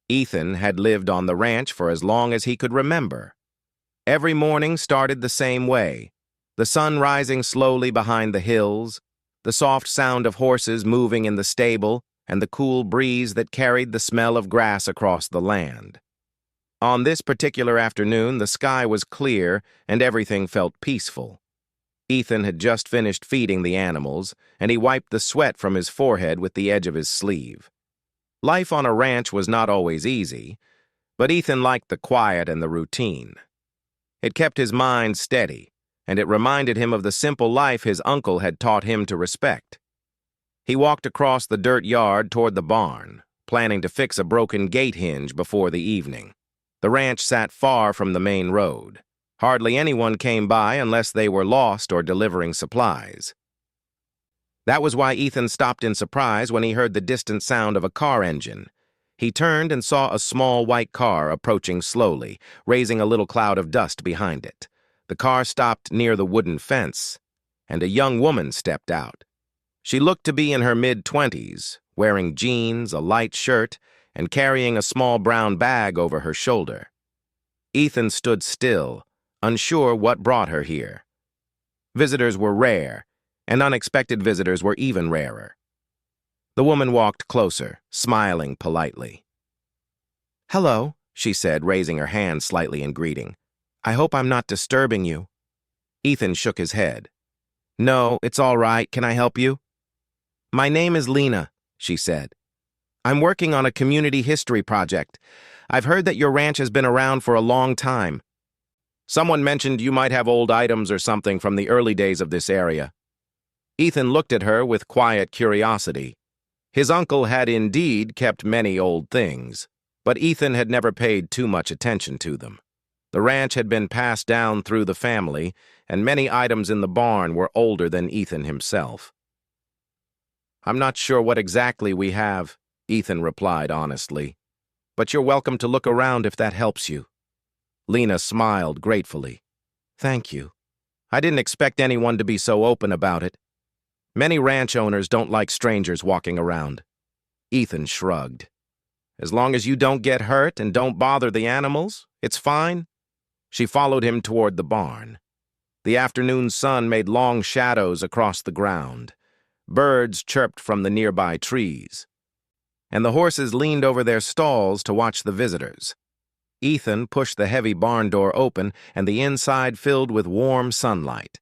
Ethan had lived on the ranch for as long as he could remember. Every morning started the same way, the sun rising slowly behind the hills, the soft sound of horses moving in the stable, and the cool breeze that carried the smell of grass across the land. On this particular afternoon, the sky was clear and everything felt peaceful. Ethan had just finished feeding the animals, and he wiped the sweat from his forehead with the edge of his sleeve. Life on a ranch was not always easy, but Ethan liked the quiet and the routine. It kept his mind steady, and it reminded him of the simple life his uncle had taught him to respect. He walked across the dirt yard toward the barn, planning to fix a broken gate hinge before the evening. The ranch sat far from the main road. Hardly anyone came by unless they were lost or delivering supplies. That was why Ethan stopped in surprise when he heard the distant sound of a car engine. He turned and saw a small white car approaching slowly, raising a little cloud of dust behind it. The car stopped near the wooden fence, and a young woman stepped out. She looked to be in her mid-20s, wearing jeans, a light shirt, and carrying a small brown bag over her shoulder. Ethan stood still, unsure what brought her here. Visitors were rare, and unexpected visitors were even rarer. The woman walked closer, smiling politely. "Hello," she said, raising her hand slightly in greeting. "I hope I'm not disturbing you." Ethan shook his head. "No, it's all right. Can I help you?" "My name is Lena," she said. "I'm working on a community history project. I've heard that your ranch has been around for a long time. Someone mentioned you might have old items or something from the early days of this area." Ethan looked at her with quiet curiosity. His uncle had indeed kept many old things, but Ethan had never paid too much attention to them. The ranch had been passed down through the family, and many items in the barn were older than Ethan himself. "I'm not sure what exactly we have," Ethan replied honestly, "but you're welcome to look around if that helps you." Lena smiled gratefully. "Thank you. I didn't expect anyone to be so open about it. Many ranch owners don't like strangers walking around." Ethan shrugged. "As long as you don't get hurt and don't bother the animals, it's fine." She followed him toward the barn. The afternoon sun made long shadows across the ground. Birds chirped from the nearby trees, and the horses leaned over their stalls to watch the visitors. Ethan pushed the heavy barn door open, and the inside filled with warm sunlight.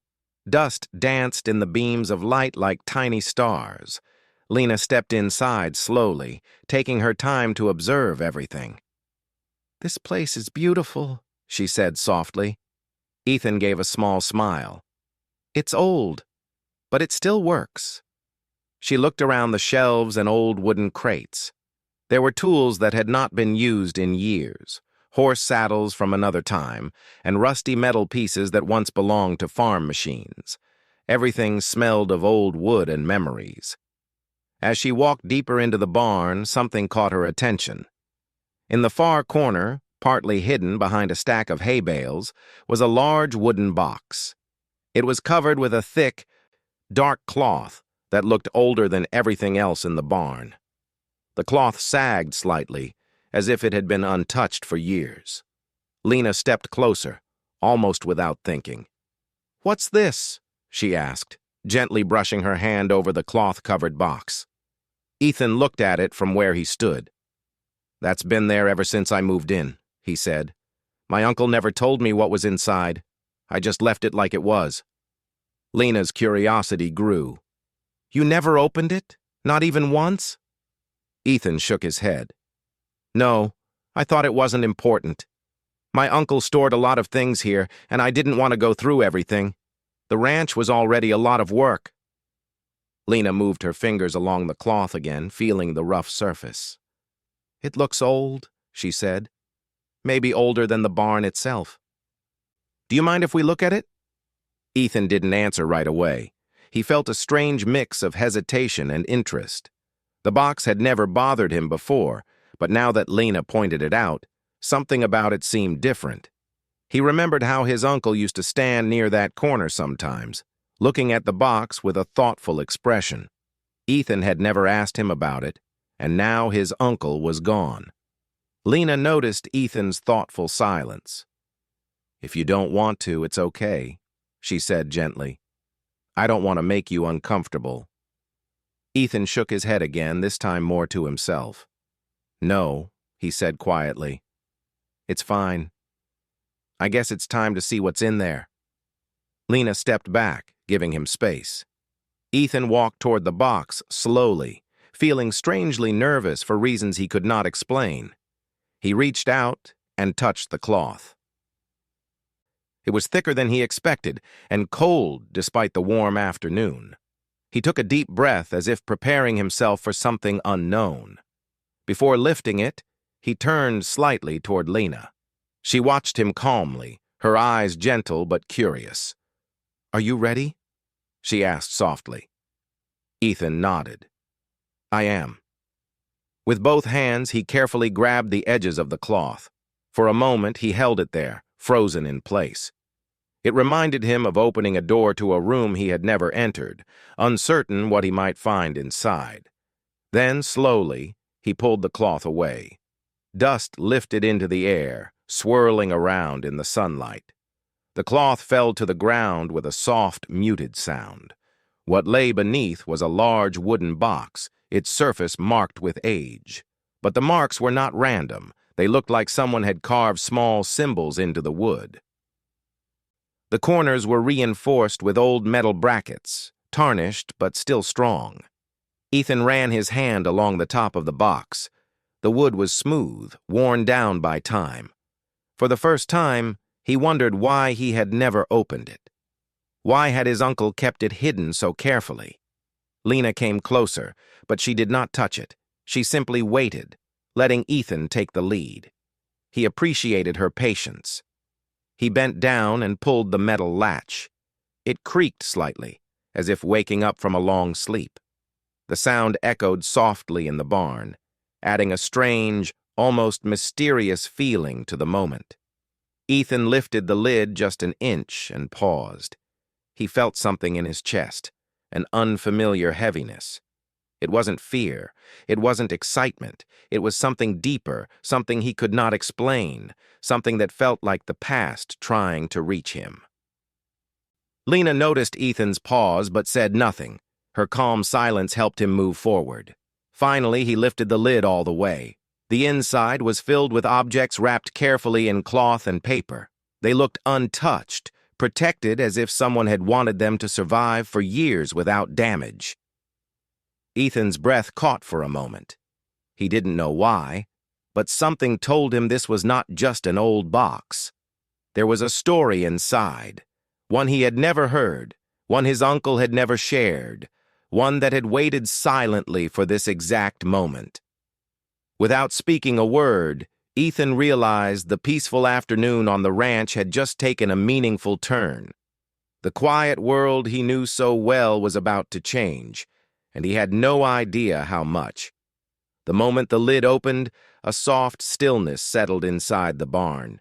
Dust danced in the beams of light like tiny stars. Lena stepped inside slowly, taking her time to observe everything. "This place is beautiful," she said softly. Ethan gave a small smile. "It's old, but it still works." She looked around the shelves and old wooden crates. There were tools that had not been used in years, horse saddles from another time, and rusty metal pieces that once belonged to farm machines. Everything smelled of old wood and memories. As she walked deeper into the barn, something caught her attention. In the far corner, partly hidden behind a stack of hay bales, was a large wooden box. It was covered with a thick, dark cloth that looked older than everything else in the barn. The cloth sagged slightly, as if it had been untouched for years. Lena stepped closer, almost without thinking. "What's this?" she asked, gently brushing her hand over the cloth-covered box. Ethan looked at it from where he stood. "That's been there ever since I moved in," he said. "My uncle never told me what was inside. I just left it like it was." Lena's curiosity grew. "You never opened it? Not even once?" Ethan shook his head. "No, I thought it wasn't important. My uncle stored a lot of things here, and I didn't want to go through everything. The ranch was already a lot of work." Lena moved her fingers along the cloth again, feeling the rough surface. "It looks old," she said. "Maybe older than the barn itself. Do you mind if we look at it?" Ethan didn't answer right away. He felt a strange mix of hesitation and interest. The box had never bothered him before, but now that Lena pointed it out, something about it seemed different. He remembered how his uncle used to stand near that corner sometimes, looking at the box with a thoughtful expression. Ethan had never asked him about it, and now his uncle was gone. Lena noticed Ethan's thoughtful silence. "If you don't want to, it's okay," she said gently. "I don't want to make you uncomfortable." Ethan shook his head again, this time more to himself. "No," he said quietly. "It's fine. I guess it's time to see what's in there." Lena stepped back, giving him space. Ethan walked toward the box slowly, feeling strangely nervous for reasons he could not explain. He reached out and touched the cloth. It was thicker than he expected and cold despite the warm afternoon. He took a deep breath as if preparing himself for something unknown. Before lifting it, he turned slightly toward Lena. She watched him calmly, her eyes gentle but curious. "Are you ready?" she asked softly. Ethan nodded. "I am." With both hands, he carefully grabbed the edges of the cloth. For a moment, he held it there, frozen in place. It reminded him of opening a door to a room he had never entered, uncertain what he might find inside. Then, slowly, he pulled the cloth away. Dust lifted into the air, swirling around in the sunlight. The cloth fell to the ground with a soft, muted sound. What lay beneath was a large wooden box, its surface marked with age. But the marks were not random. They looked like someone had carved small symbols into the wood. The corners were reinforced with old metal brackets, tarnished but still strong. Ethan ran his hand along the top of the box. The wood was smooth, worn down by time. For the first time, he wondered why he had never opened it. Why had his uncle kept it hidden so carefully? Lena came closer, but she did not touch it. She simply waited, letting Ethan take the lead. He appreciated her patience. He bent down and pulled the metal latch. It creaked slightly, as if waking up from a long sleep. The sound echoed softly in the barn, adding a strange, almost mysterious feeling to the moment. Ethan lifted the lid just an inch and paused. He felt something in his chest, an unfamiliar heaviness. It wasn't fear. It wasn't excitement. It was something deeper, something he could not explain, something that felt like the past trying to reach him. Lena noticed Ethan's pause but said nothing. Her calm silence helped him move forward. Finally, he lifted the lid all the way. The inside was filled with objects wrapped carefully in cloth and paper. They looked untouched, protected as if someone had wanted them to survive for years without damage. Ethan's breath caught for a moment. He didn't know why, but something told him this was not just an old box. There was a story inside, one he had never heard, one his uncle had never shared, one that had waited silently for this exact moment. Without speaking a word, Ethan realized the peaceful afternoon on the ranch had just taken a meaningful turn. The quiet world he knew so well was about to change, and he had no idea how much. The moment the lid opened, a soft stillness settled inside the barn,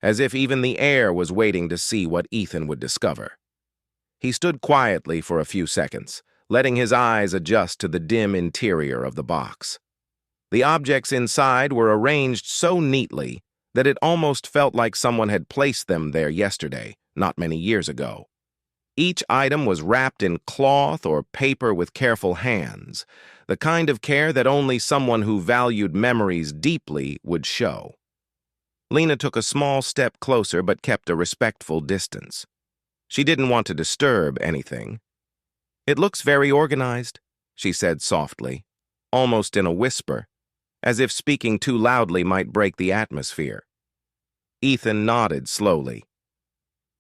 as if even the air was waiting to see what Ethan would discover. He stood quietly for a few seconds, letting his eyes adjust to the dim interior of the box. The objects inside were arranged so neatly that it almost felt like someone had placed them there yesterday, not many years ago. Each item was wrapped in cloth or paper with careful hands, the kind of care that only someone who valued memories deeply would show. Lena took a small step closer but kept a respectful distance. She didn't want to disturb anything. "It looks very organized," she said softly, almost in a whisper, as if speaking too loudly might break the atmosphere. Ethan nodded slowly.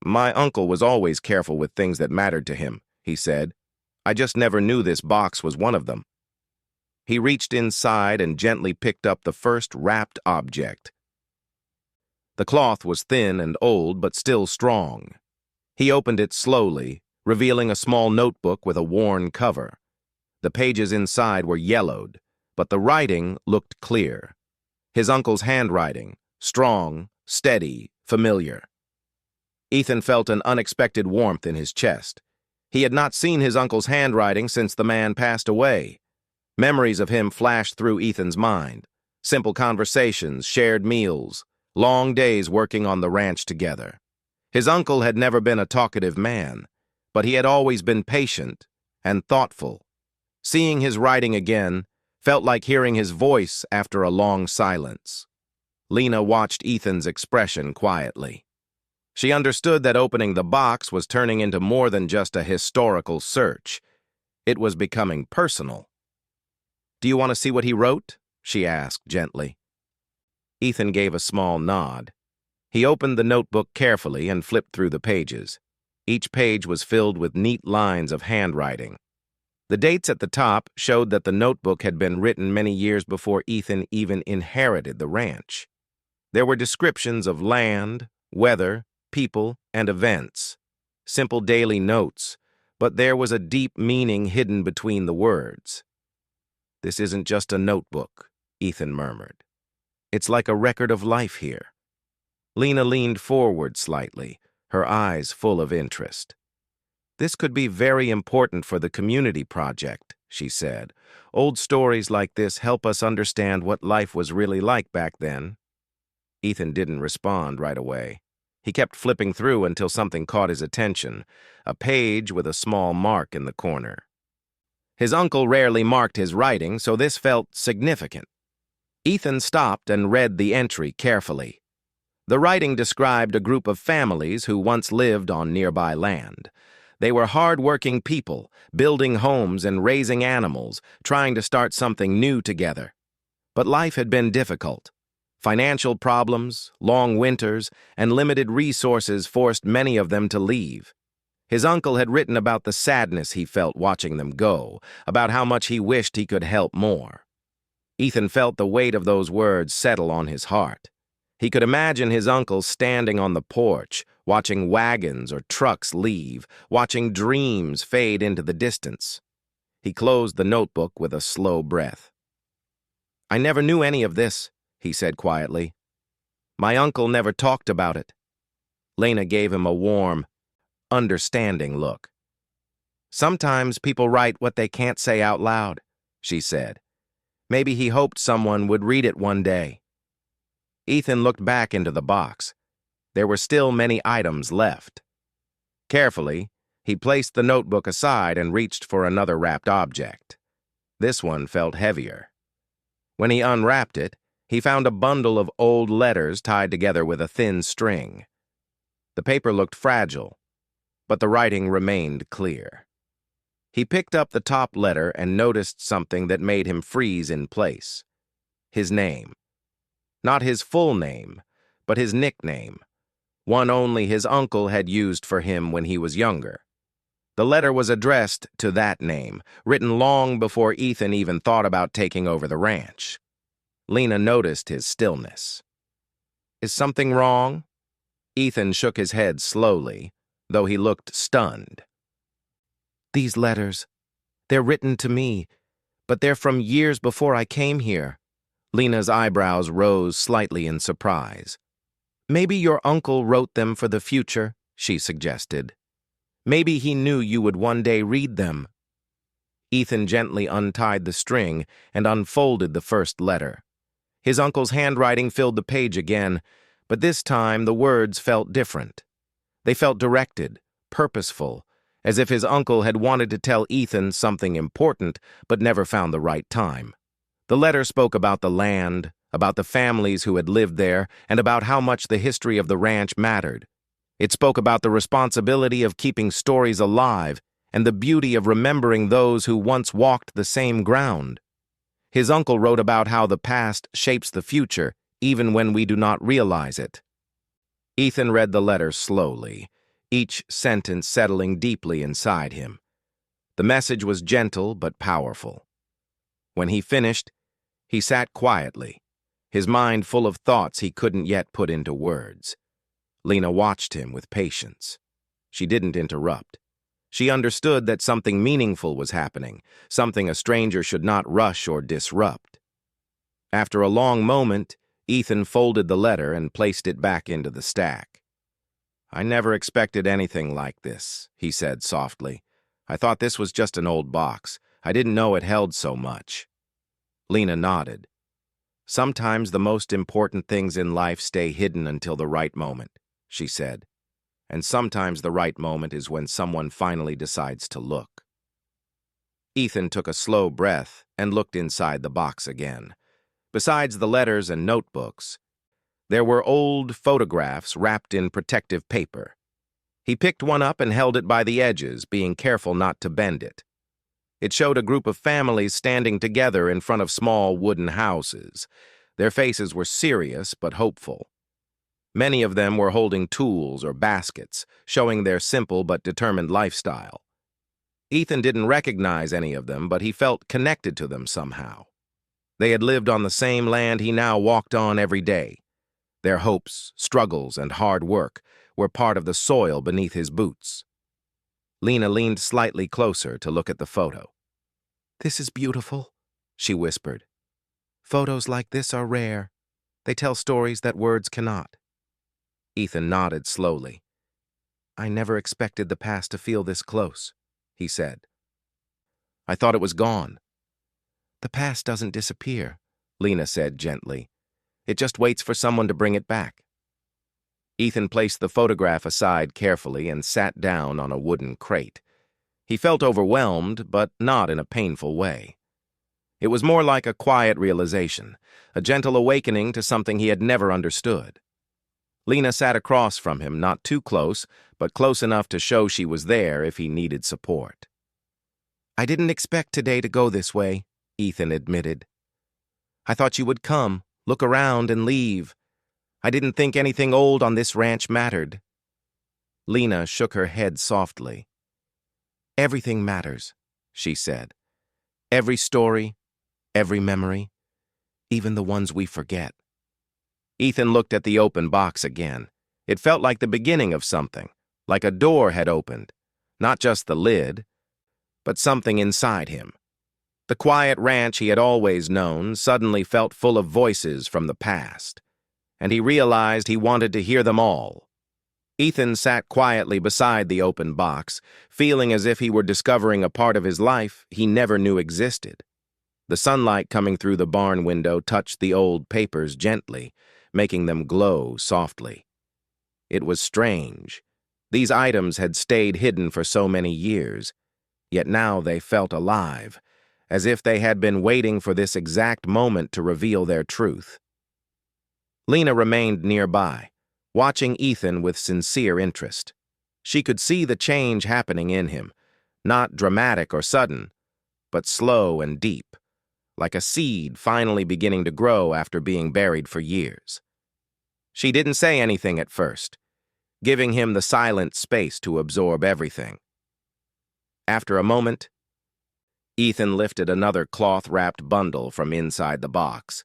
"My uncle was always careful with things that mattered to him," he said. "I just never knew this box was one of them." He reached inside and gently picked up the first wrapped object. The cloth was thin and old, but still strong. He opened it slowly, revealing a small notebook with a worn cover. The pages inside were yellowed, but the writing looked clear. His uncle's handwriting, strong, steady, familiar. Ethan felt an unexpected warmth in his chest. He had not seen his uncle's handwriting since the man passed away. Memories of him flashed through Ethan's mind. Simple conversations, shared meals, long days working on the ranch together. His uncle had never been a talkative man, but he had always been patient and thoughtful. Seeing his writing again felt like hearing his voice after a long silence. Lena watched Ethan's expression quietly. She understood that opening the box was turning into more than just a historical search. It was becoming personal. "Do you want to see what he wrote?" she asked gently. Ethan gave a small nod. He opened the notebook carefully and flipped through the pages. Each page was filled with neat lines of handwriting. The dates at the top showed that the notebook had been written many years before Ethan even inherited the ranch. There were descriptions of land, weather, people, and events. Simple daily notes, but there was a deep meaning hidden between the words. "This isn't just a notebook," Ethan murmured. "It's like a record of life here." Lena leaned forward slightly, her eyes full of interest. "This could be very important for the community project," she said. "Old stories like this help us understand what life was really like back then." Ethan didn't respond right away. He kept flipping through until something caught his attention, a page with a small mark in the corner. His uncle rarely marked his writing, so this felt significant. Ethan stopped and read the entry carefully. The writing described a group of families who once lived on nearby land. They were hard-working people, building homes and raising animals, trying to start something new together. But life had been difficult. Financial problems, long winters, and limited resources forced many of them to leave. His uncle had written about the sadness he felt watching them go, about how much he wished he could help more. Ethan felt the weight of those words settle on his heart. He could imagine his uncle standing on the porch, watching wagons or trucks leave, watching dreams fade into the distance. He closed the notebook with a slow breath. "I never knew any of this," he said quietly. "My uncle never talked about it." Lena gave him a warm, understanding look. "Sometimes people write what they can't say out loud," she said. "Maybe he hoped someone would read it one day." Ethan looked back into the box. There were still many items left. Carefully, he placed the notebook aside and reached for another wrapped object. This one felt heavier. When he unwrapped it, he found a bundle of old letters tied together with a thin string. The paper looked fragile, but the writing remained clear. He picked up the top letter and noticed something that made him freeze in place. His name. Not his full name, but his nickname, one only his uncle had used for him when he was younger. The letter was addressed to that name, written long before Ethan even thought about taking over the ranch. Lena noticed his stillness. "Is something wrong?" Ethan shook his head slowly, though he looked stunned. "These letters, they're written to me, but they're from years before I came here." Lena's eyebrows rose slightly in surprise. "Maybe your uncle wrote them for the future," she suggested. "Maybe he knew you would one day read them." Ethan gently untied the string and unfolded the first letter. His uncle's handwriting filled the page again, but this time the words felt different. They felt directed, purposeful, as if his uncle had wanted to tell Ethan something important but never found the right time. The letter spoke about the land, about the families who had lived there, and about how much the history of the ranch mattered. It spoke about the responsibility of keeping stories alive and the beauty of remembering those who once walked the same ground. His uncle wrote about how the past shapes the future, even when we do not realize it. Ethan read the letter slowly, each sentence settling deeply inside him. The message was gentle but powerful. When he finished, he sat quietly, his mind full of thoughts he couldn't yet put into words. Lena watched him with patience. She didn't interrupt. She understood that something meaningful was happening, something a stranger should not rush or disrupt. After a long moment, Ethan folded the letter and placed it back into the stack. "I never expected anything like this," he said softly. "I thought this was just an old box. I didn't know it held so much." Lena nodded. Sometimes the most important things in life stay hidden until the right moment, she said. And sometimes the right moment is when someone finally decides to look. Ethan took a slow breath and looked inside the box again. Besides the letters and notebooks, there were old photographs wrapped in protective paper. He picked one up and held it by the edges, being careful not to bend it. It showed a group of families standing together in front of small wooden houses. Their faces were serious but hopeful. Many of them were holding tools or baskets, showing their simple but determined lifestyle. Ethan didn't recognize any of them, but he felt connected to them somehow. They had lived on the same land he now walked on every day. Their hopes, struggles, and hard work were part of the soil beneath his boots. Lena leaned slightly closer to look at the photo. "This is beautiful," she whispered. "Photos like this are rare. They tell stories that words cannot." Ethan nodded slowly. "I never expected the past to feel this close," he said. "I thought it was gone." "The past doesn't disappear," Lena said gently. "It just waits for someone to bring it back." Ethan placed the photograph aside carefully and sat down on a wooden crate. He felt overwhelmed, but not in a painful way. It was more like a quiet realization, a gentle awakening to something he had never understood. Lena sat across from him, not too close, but close enough to show she was there if he needed support. "I didn't expect today to go this way," Ethan admitted. "I thought you would come, look around, and leave. I didn't think anything old on this ranch mattered." Lena shook her head softly. "Everything matters," she said. "Every story, every memory, even the ones we forget." Ethan looked at the open box again. It felt like the beginning of something, like a door had opened, not just the lid, but something inside him. The quiet ranch he had always known suddenly felt full of voices from the past, and he realized he wanted to hear them all. Ethan sat quietly beside the open box, feeling as if he were discovering a part of his life he never knew existed. The sunlight coming through the barn window touched the old papers gently, making them glow softly. It was strange. These items had stayed hidden for so many years, yet now they felt alive, as if they had been waiting for this exact moment to reveal their truth. Lena remained nearby, watching Ethan with sincere interest. She could see the change happening in him, not dramatic or sudden, but slow and deep, like a seed finally beginning to grow after being buried for years. She didn't say anything at first, giving him the silent space to absorb everything. After a moment, Ethan lifted another cloth-wrapped bundle from inside the box.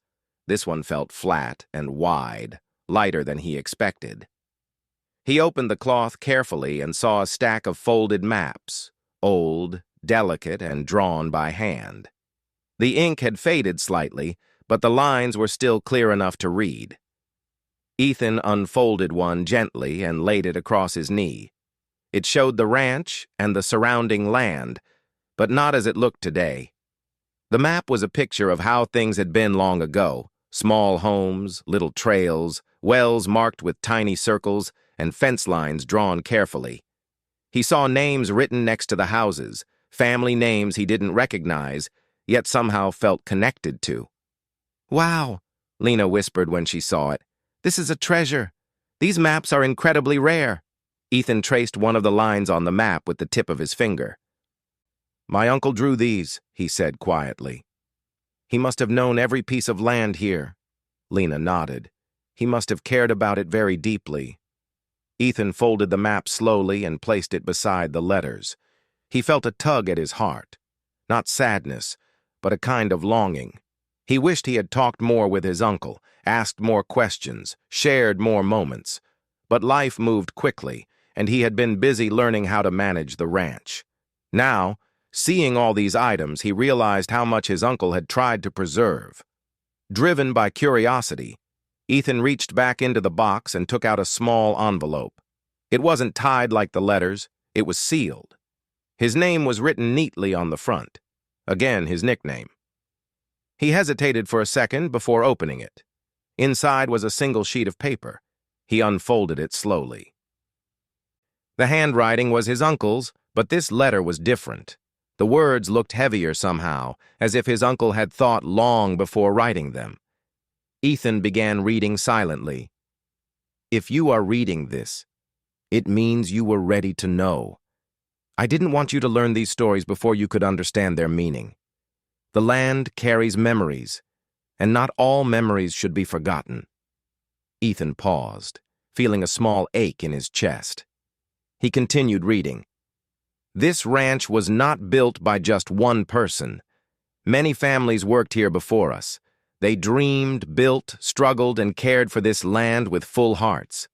This one felt flat and wide, lighter than he expected. He opened the cloth carefully and saw a stack of folded maps, old, delicate, and drawn by hand. The ink had faded slightly, but the lines were still clear enough to read. Ethan unfolded one gently and laid it across his knee. It showed the ranch and the surrounding land, but not as it looked today. The map was a picture of how things had been long ago: small homes, little trails, wells marked with tiny circles, and fence lines drawn carefully. He saw names written next to the houses, family names he didn't recognize, yet somehow felt connected to. "Wow," Lena whispered when she saw it. "This is a treasure. These maps are incredibly rare." Ethan traced one of the lines on the map with the tip of his finger. "My uncle drew these," he said quietly. "He must have known every piece of land here." Lena nodded. "He must have cared about it very deeply." Ethan folded the map slowly and placed it beside the letters. He felt a tug at his heart. Not sadness, but a kind of longing. He wished he had talked more with his uncle, asked more questions, shared more moments. But life moved quickly, and he had been busy learning how to manage the ranch. Now, seeing all these items, he realized how much his uncle had tried to preserve. Driven by curiosity, Ethan reached back into the box and took out a small envelope. It wasn't tied like the letters, it was sealed. His name was written neatly on the front. Again, his nickname. He hesitated for a second before opening it. Inside was a single sheet of paper. He unfolded it slowly. The handwriting was his uncle's, but this letter was different. The words looked heavier somehow, as if his uncle had thought long before writing them. Ethan began reading silently. "If you are reading this, it means you were ready to know. I didn't want you to learn these stories before you could understand their meaning. The land carries memories, and not all memories should be forgotten." Ethan paused, feeling a small ache in his chest. He continued reading. "This ranch was not built by just one person. Many families worked here before us. They dreamed, built, struggled, and cared for this land with full hearts.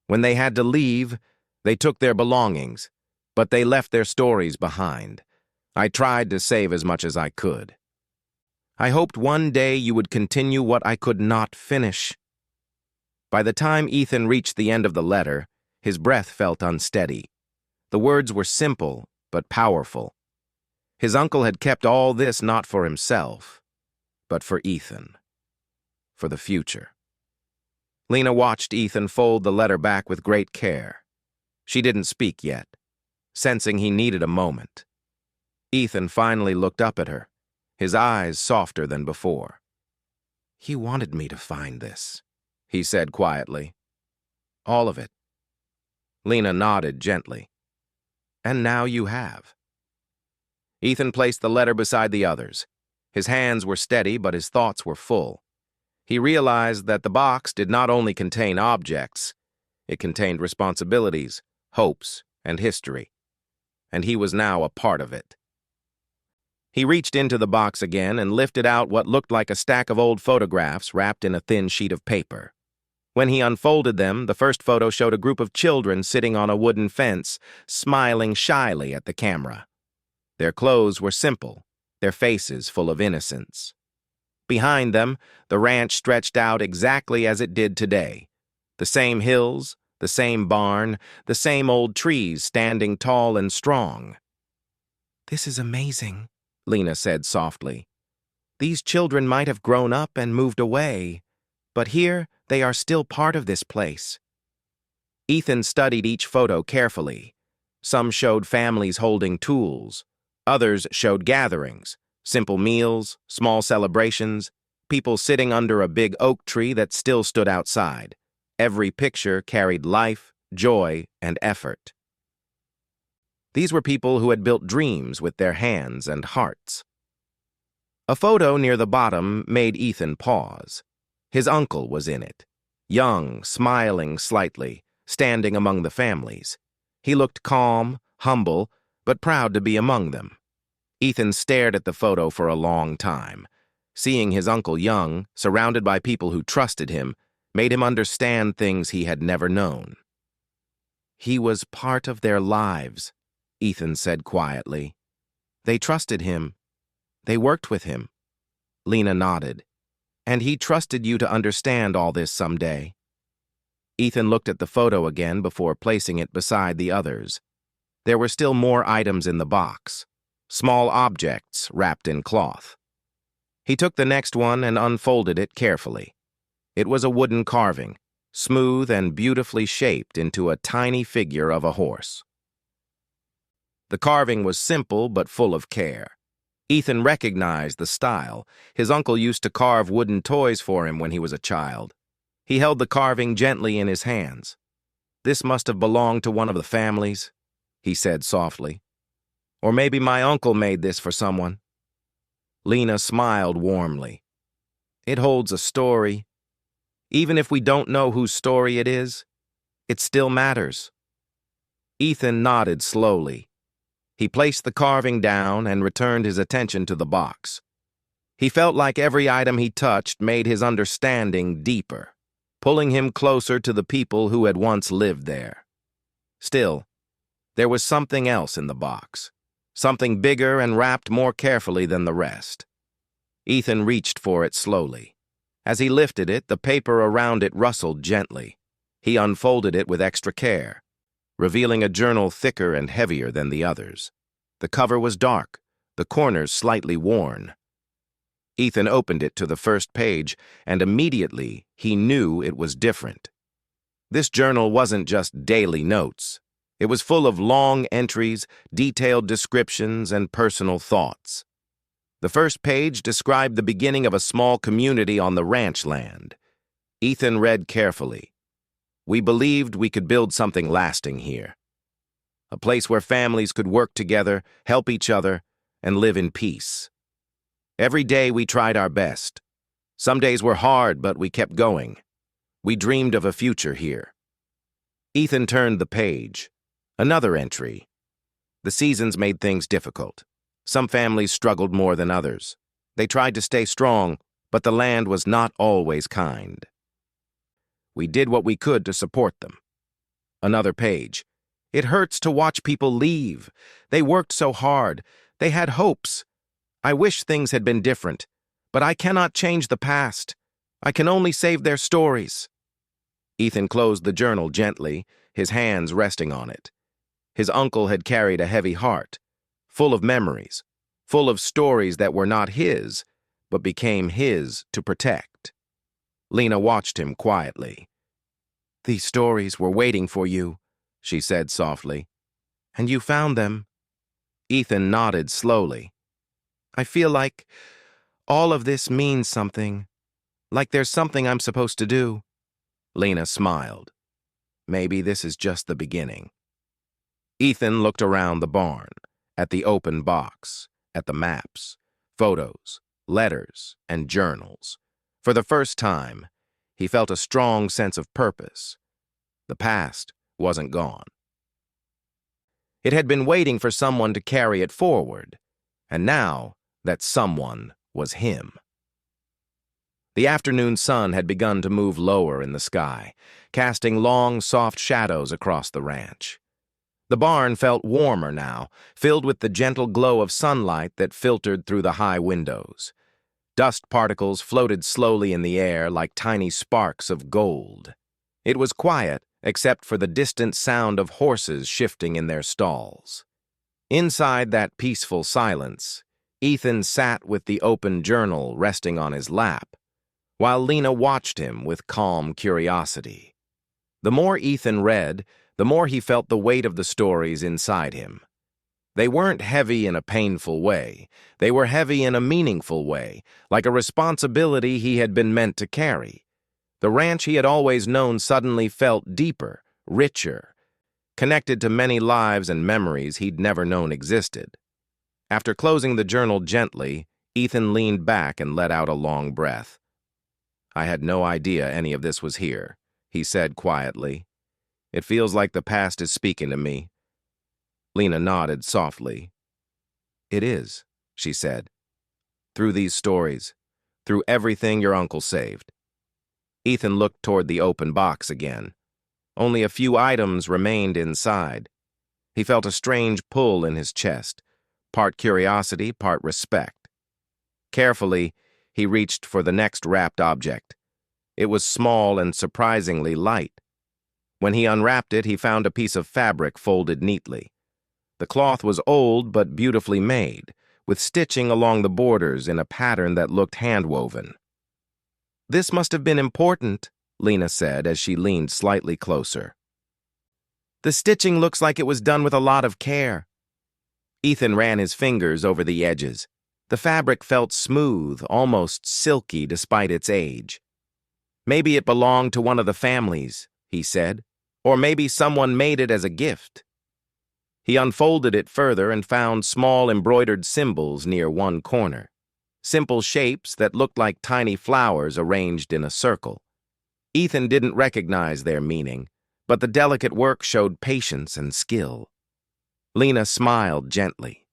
When they had to leave, they took their belongings, but they left their stories behind. I tried to save as much as I could. I hoped one day you would continue what I could not finish." By the time Ethan reached the end of the letter, his breath felt unsteady. The words were simple, but powerful. His uncle had kept all this not for himself, but for Ethan. For the future. Lena watched Ethan fold the letter back with great care. She didn't speak yet, sensing he needed a moment. Ethan finally looked up at her, his eyes softer than before. "He wanted me to find this," he said quietly. "All of it." Lena nodded gently. "And now you have." Ethan placed the letter beside the others. His hands were steady, but his thoughts were full. He realized that the box did not only contain objects, it contained responsibilities, hopes, and history. And he was now a part of it. He reached into the box again and lifted out what looked like a stack of old photographs wrapped in a thin sheet of paper. When he unfolded them, the first photo showed a group of children sitting on a wooden fence, smiling shyly at the camera. Their clothes were simple, their faces full of innocence. Behind them, the ranch stretched out exactly as it did today. The same hills, the same barn, the same old trees standing tall and strong. "This is amazing," Lena said softly. "These children might have grown up and moved away, but here they are still part of this place." Ethan studied each photo carefully. Some showed families holding tools. Others showed gatherings, simple meals, small celebrations, people sitting under a big oak tree that still stood outside. Every picture carried life, joy, and effort. These were people who had built dreams with their hands and hearts. A photo near the bottom made Ethan pause. His uncle was in it, young, smiling slightly, standing among the families. He looked calm, humble, but proud to be among them. Ethan stared at the photo for a long time. Seeing his uncle young, surrounded by people who trusted him, made him understand things he had never known. He was part of their lives, Ethan said quietly. They trusted him. They worked with him. Lena nodded. And he trusted you to understand all this someday. Ethan looked at the photo again before placing it beside the others. There were still more items in the box, small objects wrapped in cloth. He took the next one and unfolded it carefully. It was a wooden carving, smooth and beautifully shaped into a tiny figure of a horse. The carving was simple but full of care. Ethan recognized the style. His uncle used to carve wooden toys for him when he was a child. He held the carving gently in his hands. "This must have belonged to one of the families," he said softly. "Or maybe my uncle made this for someone." Lena smiled warmly. "It holds a story. Even if we don't know whose story it is, it still matters." Ethan nodded slowly. He placed the carving down and returned his attention to the box. He felt like every item he touched made his understanding deeper, pulling him closer to the people who had once lived there. Still, there was something else in the box, something bigger and wrapped more carefully than the rest. Ethan reached for it slowly. As he lifted it, the paper around it rustled gently. He unfolded it with extra care, revealing a journal thicker and heavier than the others. The cover was dark, the corners slightly worn. Ethan opened it to the first page, and immediately he knew it was different. This journal wasn't just daily notes. It was full of long entries, detailed descriptions, and personal thoughts. The first page described the beginning of a small community on the ranch land. Ethan read carefully. "We believed we could build something lasting here. A place where families could work together, help each other, and live in peace. Every day we tried our best. Some days were hard, but we kept going. We dreamed of a future here." Ethan turned the page. Another entry. "The seasons made things difficult. Some families struggled more than others. They tried to stay strong, but the land was not always kind. We did what we could to support them." Another page. "It hurts to watch people leave. They worked so hard. They had hopes. I wish things had been different, but I cannot change the past. I can only save their stories." Ethan closed the journal gently, his hands resting on it. His uncle had carried a heavy heart, full of memories, full of stories that were not his, but became his to protect. Lena watched him quietly. "These stories were waiting for you," she said softly. "And you found them." Ethan nodded slowly. "I feel like all of this means something, like there's something I'm supposed to do." Lena smiled. "Maybe this is just the beginning." Ethan looked around the barn, at the open box, at the maps, photos, letters, and journals. For the first time, he felt a strong sense of purpose. The past wasn't gone. It had been waiting for someone to carry it forward, and now that someone was him. The afternoon sun had begun to move lower in the sky, casting long, soft shadows across the ranch. The barn felt warmer now, filled with the gentle glow of sunlight that filtered through the high windows. Dust particles floated slowly in the air like tiny sparks of gold. It was quiet, except for the distant sound of horses shifting in their stalls. Inside that peaceful silence, Ethan sat with the open journal resting on his lap, while Lena watched him with calm curiosity. The more Ethan read, the more he felt the weight of the stories inside him. They weren't heavy in a painful way. They were heavy in a meaningful way, like a responsibility he had been meant to carry. The ranch he had always known suddenly felt deeper, richer, connected to many lives and memories he'd never known existed. After closing the journal gently, Ethan leaned back and let out a long breath. "I had no idea any of this was here," he said quietly. "It feels like the past is speaking to me." Lena nodded softly. "It is," she said. "Through these stories, through everything your uncle saved." Ethan looked toward the open box again. Only a few items remained inside. He felt a strange pull in his chest, part curiosity, part respect. Carefully, he reached for the next wrapped object. It was small and surprisingly light. When he unwrapped it, he found a piece of fabric folded neatly. The cloth was old but beautifully made, with stitching along the borders in a pattern that looked hand-woven. "This must have been important," Lena said as she leaned slightly closer. "The stitching looks like it was done with a lot of care." Ethan ran his fingers over the edges. The fabric felt smooth, almost silky despite its age. "Maybe it belonged to one of the families," he said, "or maybe someone made it as a gift." He unfolded it further and found small embroidered symbols near one corner. Simple shapes that looked like tiny flowers arranged in a circle. Ethan didn't recognize their meaning, but the delicate work showed patience and skill. Lena smiled gently.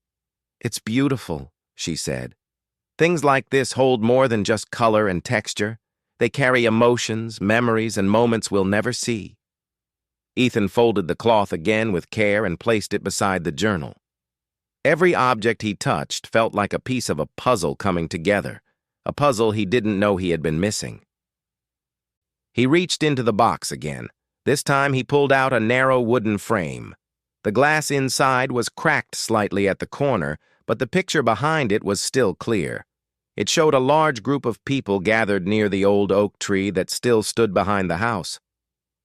"It's beautiful," she said. "Things like this hold more than just color and texture. They carry emotions, memories, and moments we'll never see." Ethan folded the cloth again with care and placed it beside the journal. Every object he touched felt like a piece of a puzzle coming together, a puzzle he didn't know he had been missing. He reached into the box again. This time he pulled out a narrow wooden frame. The glass inside was cracked slightly at the corner, but the picture behind it was still clear. It showed a large group of people gathered near the old oak tree that still stood behind the house.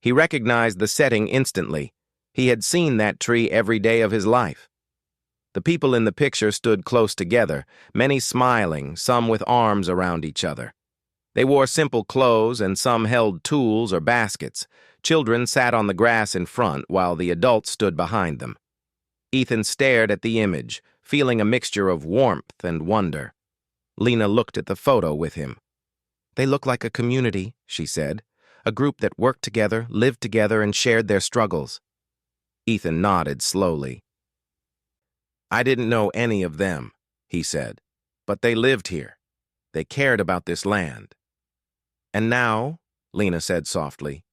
He recognized the setting instantly. He had seen that tree every day of his life. The people in the picture stood close together, many smiling, some with arms around each other. They wore simple clothes and some held tools or baskets. Children sat on the grass in front while the adults stood behind them. Ethan stared at the image, feeling a mixture of warmth and wonder. Lena looked at the photo with him. "They look like a community," she said, "a group that worked together, lived together, and shared their struggles." Ethan nodded slowly. "I didn't know any of them," he said, "but they lived here. They cared about this land. And now," Lena said softly,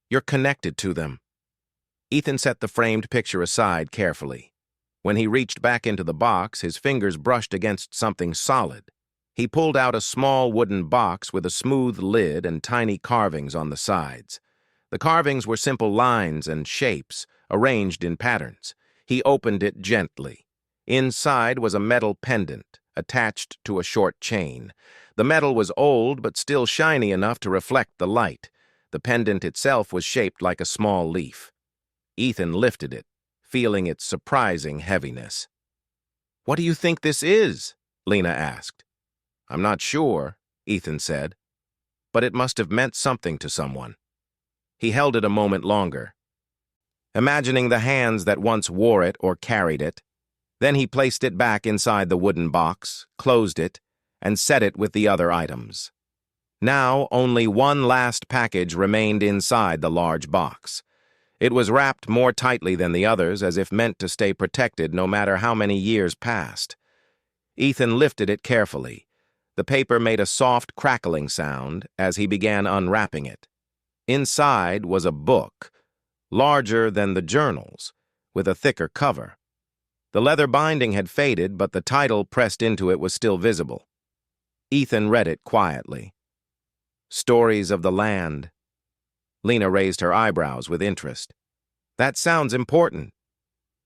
"you're connected to them." Ethan set the framed picture aside carefully. When he reached back into the box, his fingers brushed against something solid. He pulled out a small wooden box with a smooth lid and tiny carvings on the sides. The carvings were simple lines and shapes, arranged in patterns. He opened it gently. Inside was a metal pendant, attached to a short chain. The metal was old but still shiny enough to reflect the light. The pendant itself was shaped like a small leaf. Ethan lifted it, feeling its surprising heaviness. "What do you think this is?" Lena asked. "I'm not sure," Ethan said, "but it must have meant something to someone." He held it a moment longer, imagining the hands that once wore it or carried it. Then he placed it back inside the wooden box, closed it, and set it with the other items. Now only one last package remained inside the large box. It was wrapped more tightly than the others, as if meant to stay protected no matter how many years passed. Ethan lifted it carefully. The paper made a soft crackling sound as he began unwrapping it. Inside was a book, larger than the journals, with a thicker cover. The leather binding had faded, but the title pressed into it was still visible. Ethan read it quietly. "Stories of the Land." Lena raised her eyebrows with interest. "That sounds important."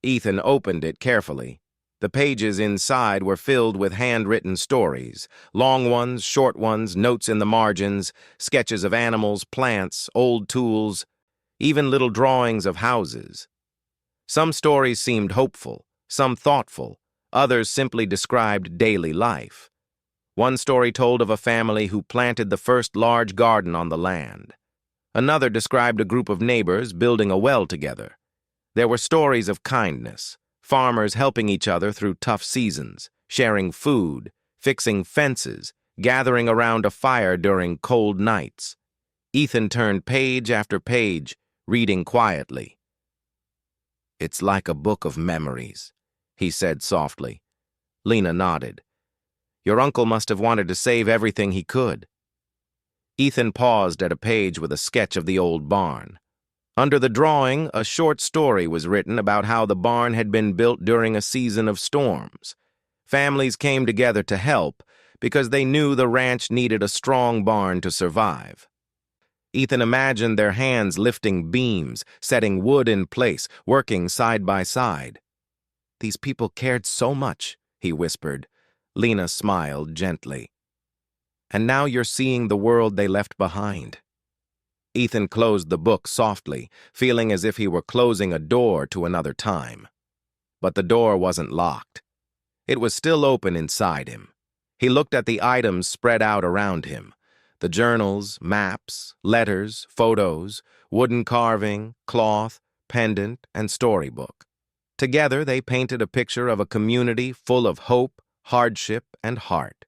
Ethan opened it carefully. The pages inside were filled with handwritten stories, long ones, short ones, notes in the margins, sketches of animals, plants, old tools, even little drawings of houses. Some stories seemed hopeful, some thoughtful, others simply described daily life. One story told of a family who planted the first large garden on the land. Another described a group of neighbors building a well together. There were stories of kindness, farmers helping each other through tough seasons, sharing food, fixing fences, gathering around a fire during cold nights. Ethan turned page after page, reading quietly. "It's like a book of memories," he said softly. Lena nodded. "Your uncle must have wanted to save everything he could." Ethan paused at a page with a sketch of the old barn. Under the drawing, a short story was written about how the barn had been built during a season of storms. Families came together to help because they knew the ranch needed a strong barn to survive. Ethan imagined their hands lifting beams, setting wood in place, working side by side. "These people cared so much," he whispered. Lena smiled gently. "And now you're seeing the world they left behind." Ethan closed the book softly, feeling as if he were closing a door to another time. But the door wasn't locked. It was still open inside him. He looked at the items spread out around him. The journals, maps, letters, photos, wooden carving, cloth, pendant, and storybook. Together they painted a picture of a community full of hope, hardship, and heart.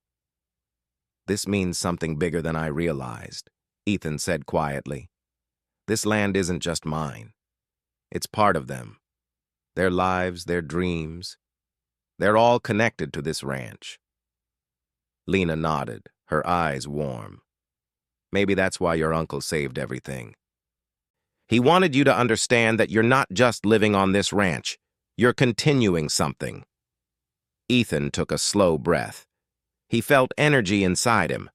"This means something bigger than I realized," Ethan said quietly. "This land isn't just mine. It's part of them. Their lives, their dreams. They're all connected to this ranch." Lena nodded, her eyes warm. "Maybe that's why your uncle saved everything. He wanted you to understand that you're not just living on this ranch. You're continuing something." Ethan took a slow breath. He felt energy inside him.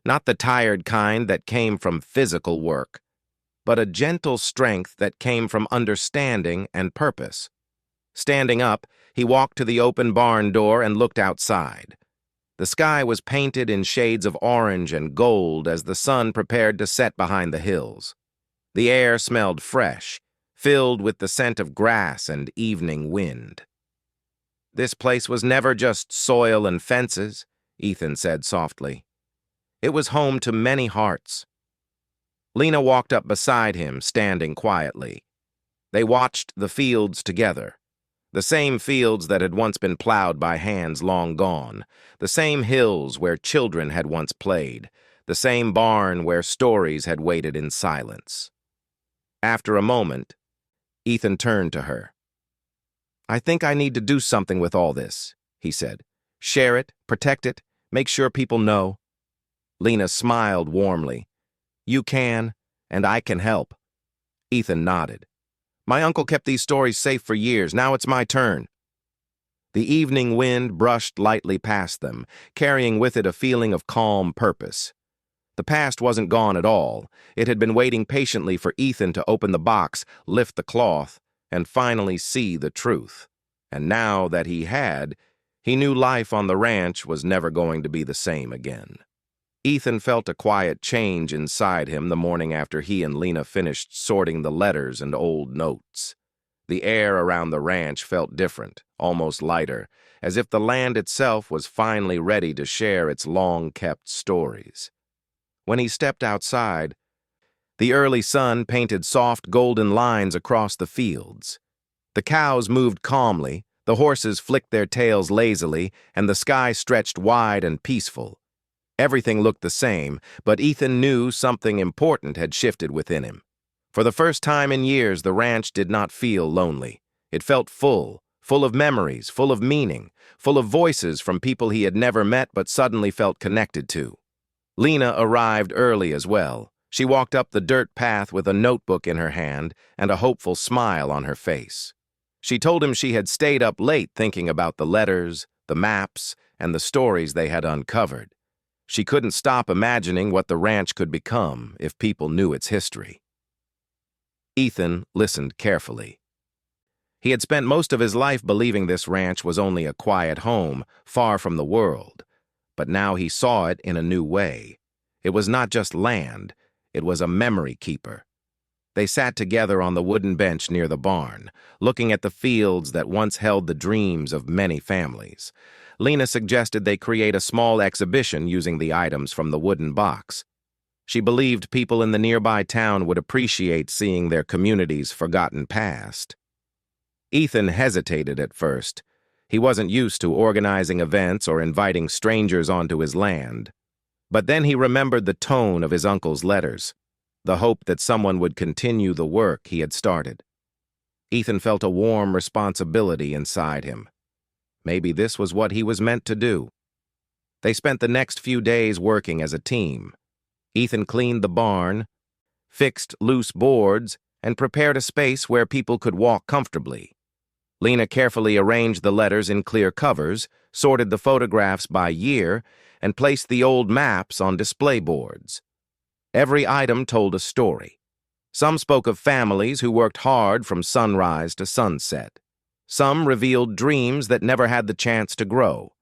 Not the tired kind that came from physical work, but a gentle strength that came from understanding and purpose. Standing up, he walked to the open barn door and looked outside. The sky was painted in shades of orange and gold as the sun prepared to set behind the hills. The air smelled fresh, filled with the scent of grass and evening wind. "This place was never just soil and fences," Ethan said softly. "It was home to many hearts." Lena walked up beside him, standing quietly. They watched the fields together. The same fields that had once been plowed by hands long gone, the same hills where children had once played, the same barn where stories had waited in silence. After a moment, Ethan turned to her. "I think I need to do something with all this," he said. "Share it, protect it, make sure people know." Lena smiled warmly. "You can, and I can help." Ethan nodded. "My uncle kept these stories safe for years. Now it's my turn." The evening wind brushed lightly past them, carrying with it a feeling of calm purpose. The past wasn't gone at all. It had been waiting patiently for Ethan to open the box, lift the cloth, and finally see the truth. And now that he had, he knew life on the ranch was never going to be the same again. Ethan felt a quiet change inside him the morning after he and Lena finished sorting the letters and old notes. The air around the ranch felt different, almost lighter, as if the land itself was finally ready to share its long-kept stories. When he stepped outside, the early sun painted soft golden lines across the fields. The cows moved calmly, the horses flicked their tails lazily, and the sky stretched wide and peaceful. Everything looked the same, but Ethan knew something important had shifted within him. For the first time in years, the ranch did not feel lonely. It felt full of memories, full of meaning, full of voices from people he had never met but suddenly felt connected to. Lena arrived early as well. She walked up the dirt path with a notebook in her hand and a hopeful smile on her face. She told him she had stayed up late thinking about the letters, the maps, and the stories they had uncovered. She couldn't stop imagining what the ranch could become if people knew its history. Ethan listened carefully. He had spent most of his life believing this ranch was only a quiet home, far from the world. But now he saw it in a new way. It was not just land, it was a memory keeper. They sat together on the wooden bench near the barn, looking at the fields that once held the dreams of many families. Lena suggested they create a small exhibition using the items from the wooden box. She believed people in the nearby town would appreciate seeing their community's forgotten past. Ethan hesitated at first. He wasn't used to organizing events or inviting strangers onto his land. But then he remembered the tone of his uncle's letters, the hope that someone would continue the work he had started. Ethan felt a warm responsibility inside him. Maybe this was what he was meant to do. They spent the next few days working as a team. Ethan cleaned the barn, fixed loose boards, and prepared a space where people could walk comfortably. Lena carefully arranged the letters in clear covers, sorted the photographs by year, and placed the old maps on display boards. Every item told a story. Some spoke of families who worked hard from sunrise to sunset. Some revealed dreams that never had the chance to grow.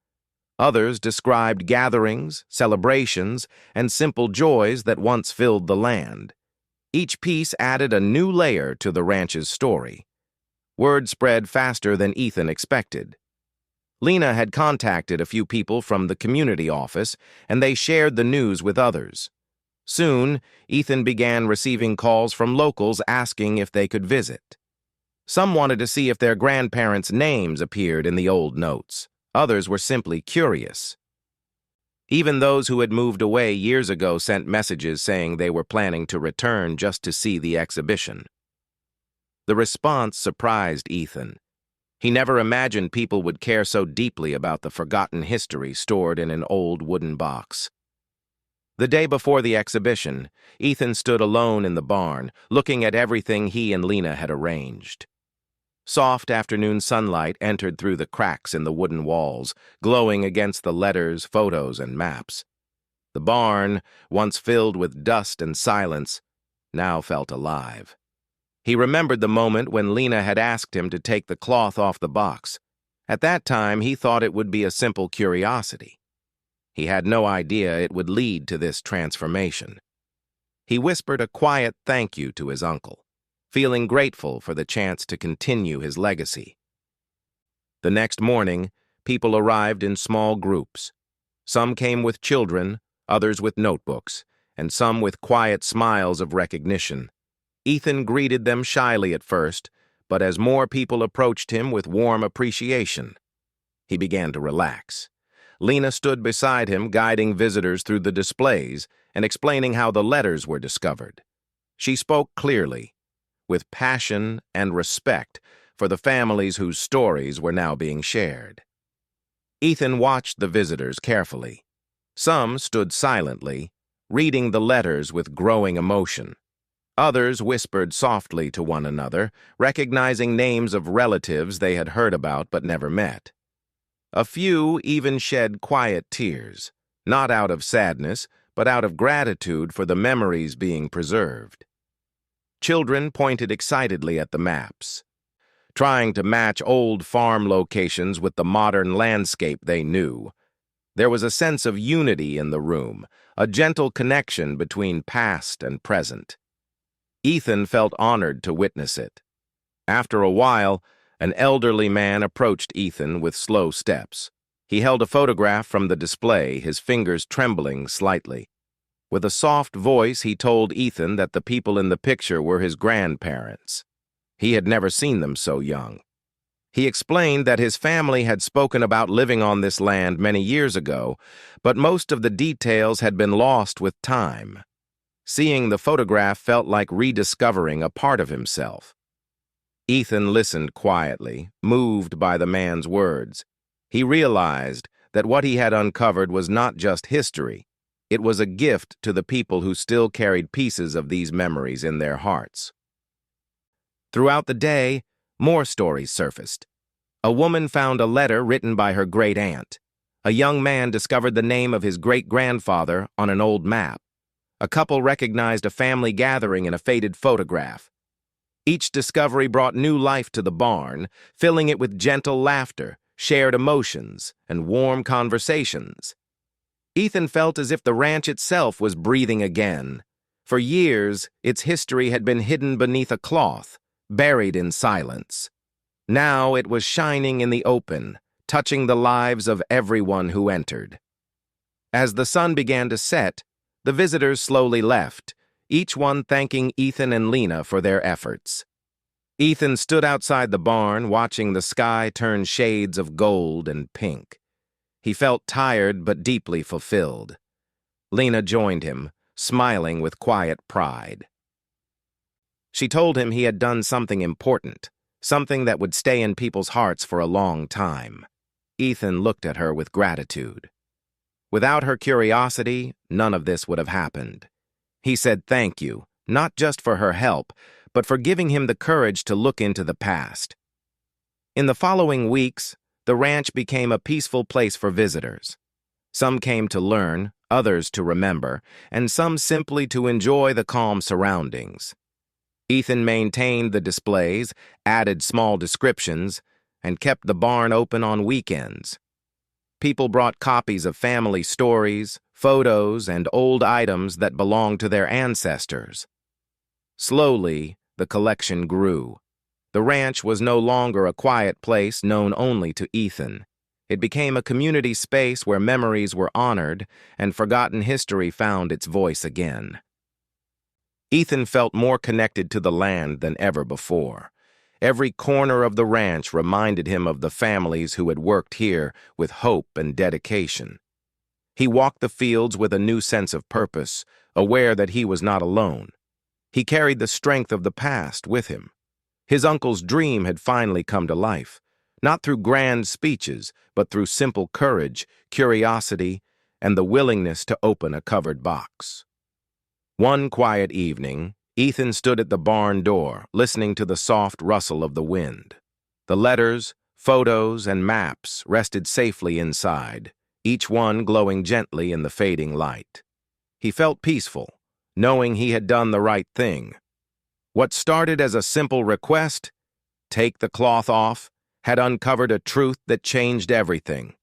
Others described gatherings, celebrations, and simple joys that once filled the land. Each piece added a new layer to the ranch's story. Word spread faster than Ethan expected. Lena had contacted a few people from the community office, and they shared the news with others. Soon, Ethan began receiving calls from locals asking if they could visit. Some wanted to see if their grandparents' names appeared in the old notes. Others were simply curious. Even those who had moved away years ago sent messages saying they were planning to return just to see the exhibition. The response surprised Ethan. He never imagined people would care so deeply about the forgotten history stored in an old wooden box. The day before the exhibition, Ethan stood alone in the barn, looking at everything he and Lena had arranged. Soft afternoon sunlight entered through the cracks in the wooden walls, glowing against the letters, photos, and maps. The barn, once filled with dust and silence, now felt alive. He remembered the moment when Lena had asked him to take the cloth off the box. At that time, he thought it would be a simple curiosity. He had no idea it would lead to this transformation. He whispered a quiet thank you to his uncle, feeling grateful for the chance to continue his legacy. The next morning, people arrived in small groups. Some came with children, others with notebooks, and some with quiet smiles of recognition. Ethan greeted them shyly at first, but as more people approached him with warm appreciation, he began to relax. Lena stood beside him, guiding visitors through the displays and explaining how the letters were discovered. She spoke clearly, with passion and respect for the families whose stories were now being shared. Ethan watched the visitors carefully. Some stood silently, reading the letters with growing emotion. Others whispered softly to one another, recognizing names of relatives they had heard about but never met. A few even shed quiet tears, not out of sadness, but out of gratitude for the memories being preserved. Children pointed excitedly at the maps, trying to match old farm locations with the modern landscape they knew. There was a sense of unity in the room, a gentle connection between past and present. Ethan felt honored to witness it. After a while, an elderly man approached Ethan with slow steps. He held a photograph from the display, his fingers trembling slightly. With a soft voice, he told Ethan that the people in the picture were his grandparents. He had never seen them so young. He explained that his family had spoken about living on this land many years ago, but most of the details had been lost with time. Seeing the photograph felt like rediscovering a part of himself. Ethan listened quietly, moved by the man's words. He realized that what he had uncovered was not just history. It was a gift to the people who still carried pieces of these memories in their hearts. Throughout the day, more stories surfaced. A woman found a letter written by her great-aunt. A young man discovered the name of his great-grandfather on an old map. A couple recognized a family gathering in a faded photograph. Each discovery brought new life to the barn, filling it with gentle laughter, shared emotions, and warm conversations. Ethan felt as if the ranch itself was breathing again. For years, its history had been hidden beneath a cloth, buried in silence. Now it was shining in the open, touching the lives of everyone who entered. As the sun began to set, the visitors slowly left, each one thanking Ethan and Lena for their efforts. Ethan stood outside the barn, watching the sky turn shades of gold and pink. He felt tired but deeply fulfilled. Lena joined him, smiling with quiet pride. She told him he had done something important, something that would stay in people's hearts for a long time. Ethan looked at her with gratitude. Without her curiosity, none of this would have happened. He said thank you, not just for her help, but for giving him the courage to look into the past. In the following weeks, the ranch became a peaceful place for visitors. Some came to learn, others to remember, and some simply to enjoy the calm surroundings. Ethan maintained the displays, added small descriptions, and kept the barn open on weekends. People brought copies of family stories, photos, and old items that belonged to their ancestors. Slowly, the collection grew. The ranch was no longer a quiet place known only to Ethan. It became a community space where memories were honored and forgotten history found its voice again. Ethan felt more connected to the land than ever before. Every corner of the ranch reminded him of the families who had worked here with hope and dedication. He walked the fields with a new sense of purpose, aware that he was not alone. He carried the strength of the past with him. His uncle's dream had finally come to life, not through grand speeches, but through simple courage, curiosity, and the willingness to open a covered box. One quiet evening, Ethan stood at the barn door, listening to the soft rustle of the wind. The letters, photos, and maps rested safely inside, each one glowing gently in the fading light. He felt peaceful, knowing he had done the right thing. What started as a simple request, "Take the cloth off," had uncovered a truth that changed everything.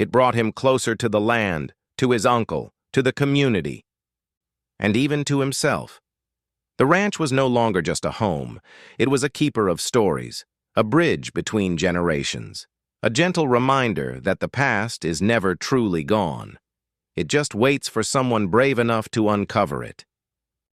It brought him closer to the land, to his uncle, to the community, and even to himself. The ranch was no longer just a home. It was a keeper of stories, a bridge between generations, a gentle reminder that the past is never truly gone. It just waits for someone brave enough to uncover it.